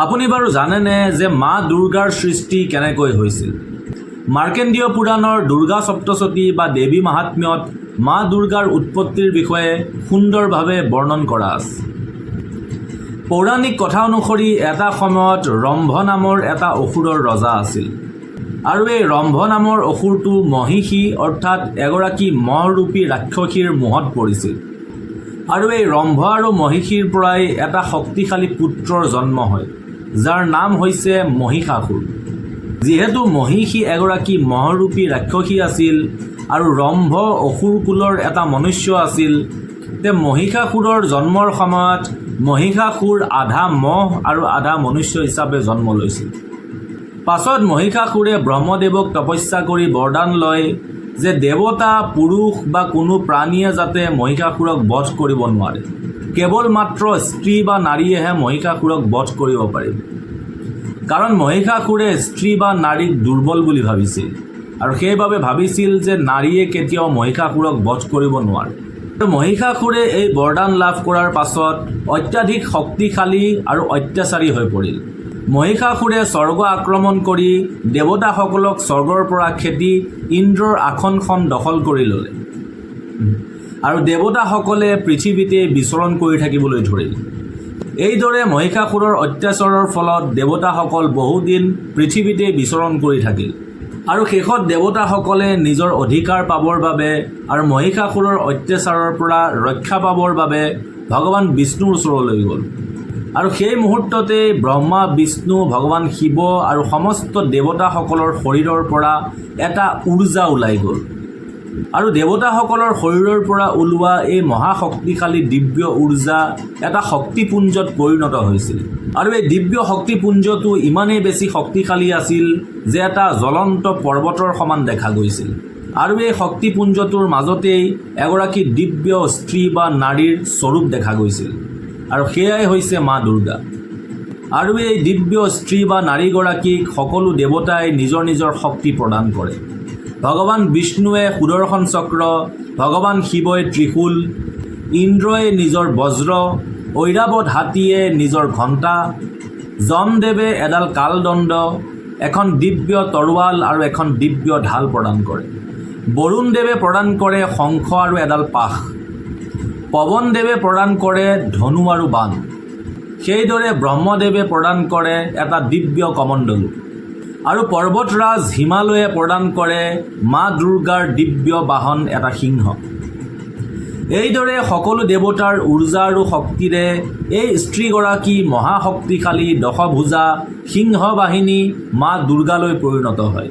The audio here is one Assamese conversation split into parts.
আপুনি বাৰু জানেনে যে মা দুৰ্গাৰ সৃষ্টি কেনেকৈ হৈছিল? মাৰ্কেণ্ডীয় পুৰাণৰ দুৰ্গা সপ্তশতী বা দেৱী মাহাত্ম্যত মা দুৰ্গাৰ উৎপত্তিৰ বিষয়ে সুন্দৰভাৱে বৰ্ণন কৰা আছে। পৌৰাণিক কথা অনুসৰি এটা সময়ত ৰম্ভ নামৰ এটা অসুৰৰ ৰজা আছিল আৰু এই ৰম্ভ নামৰ অসুৰটো মহিষী অৰ্থাৎ এগৰাকী মহৰূপী ৰাক্ষসীৰ মোহত পৰিছিল আৰু এই ৰম্ভ আৰু মহিষীৰ পৰাই এটা শক্তিশালী পুত্ৰৰ জন্ম হয়, যাৰ নাম হৈছে মহিষাসুৰ। যিহেতু মহিষী এগৰাকী মহৰূপী ৰাক্ষসী আছিল আৰু ৰম্ভ অসুৰ কুলৰ এটা মনুষ্য আছিল, তে মহিষাসুৰৰ জন্মৰ সময়ত মহিষাসুৰ আধা মহ আৰু আধা মনুষ্য হিচাপে জন্ম লৈছিল। পাছত মহিষাসুৰে ব্ৰহ্মদেৱক তপস্যা কৰি বৰদান লয় যে দেৱতা, পুৰুষ বা কোনো প্ৰাণীয়ে যাতে মহিষাসুৰক বধ কৰিব নোৱাৰে, কেৱল মাত্ৰ স্ত্ৰী বা নাৰীয়েহে মহিষাসুৰক বধ কৰিব পাৰিব। কাৰণ মহিষাসুৰে স্ত্ৰী বা নাৰীক দুৰ্বল বুলি ভাবিছিল আৰু সেইবাবে ভাবিছিল যে নাৰীয়ে কেতিয়াও মহিষাসুৰক বধ কৰিব নোৱাৰে। আৰু মহিষাসুৰে এই বৰদান লাভ কৰাৰ পাছত অত্যাধিক শক্তিশালী আৰু অত্যাচাৰী হৈ পৰিল। মহিষাসুৰে স্বৰ্গ আক্ৰমণ কৰি দেৱতাসকলক স্বৰ্গৰ পৰা খেদি ইন্দ্ৰৰ আসনখন দখল কৰি ল'লে আৰু দেৱতাসকলে পৃথিৱীতে বিচৰণ কৰি থাকিবলৈ ধৰিল। এইদৰে মহিষাসুৰৰ অত্যাচাৰৰ ফলত দেৱতাসকল বহুদিন পৃথিৱীতে বিচৰণ কৰি থাকিল আৰু শেষত দেৱতাসকলে নিজৰ অধিকাৰ পাবৰ বাবে আৰু মহিষাসুৰৰ অত্যাচাৰৰ পৰা ৰক্ষা পাবৰ বাবে ভগৱান বিষ্ণুৰ ওচৰলৈ গ'ল। আৰু সেই মুহূৰ্ততে ব্ৰহ্মা, বিষ্ণু, ভগৱান শিৱ আৰু সমস্ত দেৱতাসকলৰ শৰীৰৰ পৰা এটা উৰ্জা ওলাই গ'ল আৰু দেৱতাসকলৰ শৰীৰৰ পৰা ওলোৱা এই মহাশক্তিশালী দিব্য উৰ্জা এটা শক্তিপুঞ্জত পৰিণত হৈছিল। আৰু এই দিব্য শক্তিপুঞ্জটো ইমানেই বেছি শক্তিশালী আছিল যে এটা জ্বলন্ত পৰ্বতৰ সমান দেখা গৈছিল। আৰু এই শক্তিপুঞ্জটোৰ মাজতেই এগৰাকী দিব্য স্ত্ৰী বা নাৰীৰ স্বৰূপ দেখা গৈছিল আৰু সেয়াই হৈছে মা দুৰ্গা। আৰু এই দিব্য স্ত্ৰী বা নাৰীগৰাকীক সকলো দেৱতাই নিজৰ নিজৰ শক্তি প্ৰদান কৰে। ভগৱান বিষ্ণুৱে সুদৰ্শন চক্ৰ, ভগৱান শিৱই ত্ৰিশূল, ইন্দ্ৰই নিজৰ বজ্ৰ, ঐৰাৱত হাতীয়ে নিজৰ ঘণ্টা, যমদেৱে এডাল কালদণ্ড, এখন দিব্য তৰোৱাল আৰু এখন দিব্য ঢাল প্ৰদান কৰে। বৰুণদেৱে প্ৰদান কৰে শংখ আৰু এডাল পাশ, পৱনদেৱে প্ৰদান কৰে ধনু আৰু বাণ, সেইদৰে ব্ৰহ্মদেৱে প্ৰদান কৰে এটা দিব্য কমণ্ডলু আৰু পৰ্বতৰাজ হিমালয়ে প্ৰদান কৰে মা দুৰ্গাৰ দিব্য বাহন এটা সিংহ। এইদৰে সকলো দেৱতাৰ উৰ্জা আৰু শক্তিৰে এই স্ত্ৰীগৰাকী মহাশক্তিশালী দশভুজা সিংহ বাহিনী মা দুৰ্গালৈ পৰিণত হয়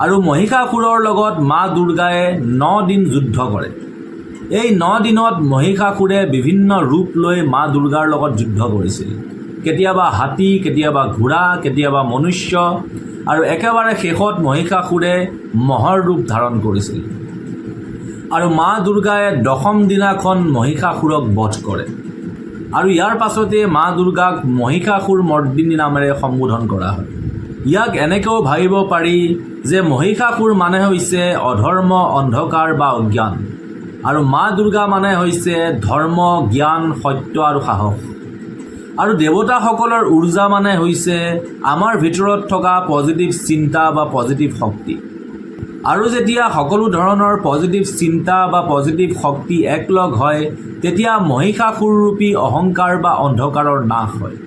আৰু মহিষাসুৰৰ লগত মা দুৰ্গাই 9 দিন যুদ্ধ কৰে। এই 9 দিনত মহিষাসুৰে বিভিন্ন ৰূপ লৈ মা দুৰ্গাৰ লগত যুদ্ধ কৰিছিল। কেতিয়াবা হাতী, কেতিয়াবা ঘোঁৰা, কেতিয়াবা মনুষ্য আৰু একেবাৰে শেষত মহিষাসুৰে মহৰ ৰূপ ধাৰণ কৰিছিল। আৰু মা দুৰ্গাই 10ম দিনাখন মহিষাসুৰক বধ কৰে আৰু ইয়াৰ পাছতে মা দুৰ্গাক মহিষাসুৰ মৰ্দিনী নামেৰে সম্বোধন কৰা হয়। ইয়াক এনেকৈও ভাবিব পাৰি যে মহিষাসুৰ মানে হৈছে অধৰ্ম, অন্ধকাৰ বা অজ্ঞান আৰু মা দুৰ্গা মানে হৈছে ধৰ্ম, জ্ঞান, সত্য আৰু সাহস। আৰু দেৱতাসকলৰ উৰ্জা মানে হৈছে আমাৰ ভিতৰত থকা পজিটিভ চিন্তা বা পজিটিভ শক্তি। আৰু যেতিয়া সকলো ধৰণৰ পজিটিভ চিন্তা বা পজিটিভ শক্তি একলগ হয়, তেতিয়া মহিষাসুৰৰূপী অহংকাৰ বা অন্ধকাৰৰ নাশ হয়।